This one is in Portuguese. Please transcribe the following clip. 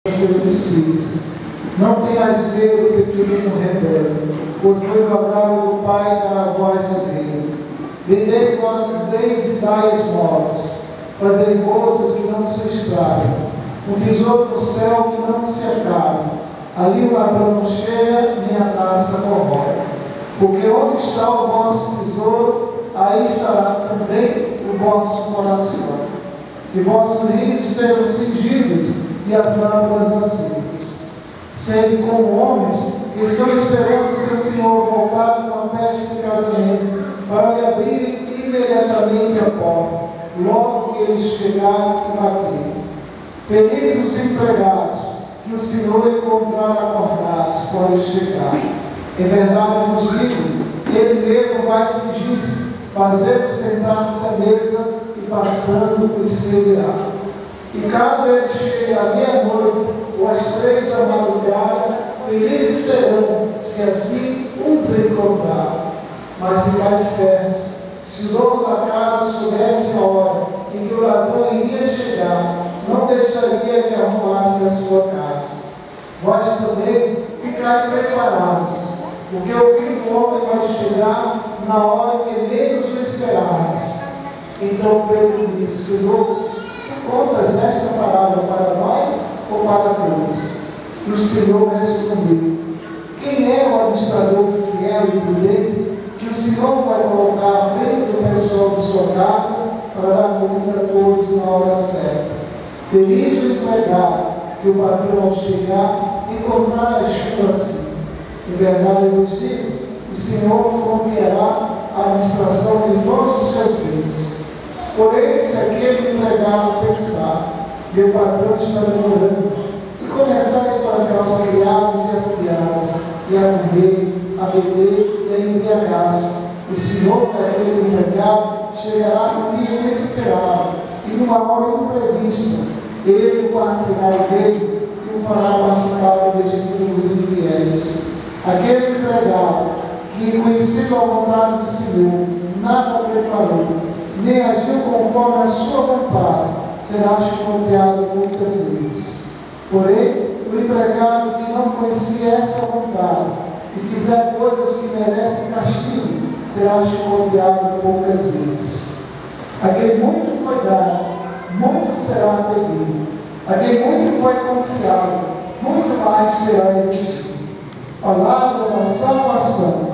seus discípulos. Não tenhas medo, pequenino rebelde, pois foi mandado do Pai dar a voz dele. Vendei vossos bens e dai esmolas, fazei bolsas que não se estraguem, um tesouro no céu que não se acabe. Ali o ladrão não chega, nem a traça corrói. Porque onde está o vosso tesouro, aí estará também o vosso coração. E vossos rins serão cingidos e as lâmpadas acesas. Sendo como homens que estão esperando seu Senhor voltar numa festa de casamento, para lhe abrir imediatamente a porta, logo que eles chegarem e baterem. Felizes os empregados, que o Senhor encontrar acordados quando chegar. Em verdade vos digo, ele mesmo vai fingir-se, fazendo sentar-se à mesa e passando os servirá. E caso ele chegue à meia-noite ou às 3 da madrugada, felizes serão, se assim os encontrar. Mas ficai certos, se o dono da casa soubesse a hora em que o ladrão iria chegar, não deixaria que arrumasse a sua casa. Vós também ficai preparados, porque o Filho do Homem vai chegar na hora que menos o esperais. Então Pedro disse: Senhor, contas esta palavra para nós ou para todos? E o Senhor respondeu: quem é o administrador fiel e prudente que o Senhor vai colocar à frente do pessoal de sua casa para dar comida a todos na hora certa? Feliz o empregado que o patrão, ao chegar, encontrar a chuva assim. Em verdade eu vos digo, o Senhor confiará a administração de todos os seus bens. Porém, se aquele empregado pensar, meu patrão está demorando, e começais para cá os criados e as criadas, e a comer, a beber e a embriagar-se, o Senhor daquele empregado chegará no dia inesperado, e numa hora imprevista, ele o arrancará dele e o fará passar o destino dos infiéis. Aquele empregado que, conhecendo a vontade do Senhor, nada preparou, nem agiu conforme a sua vontade, será chicoteado muitas vezes. Porém, o empregado que não conhecia essa vontade e fizer coisas que merecem castigo, será chicoteado poucas vezes. A quem muito foi dado, muito será pedido. A quem muito foi confiado, muito mais será exigido. Palavra da salvação.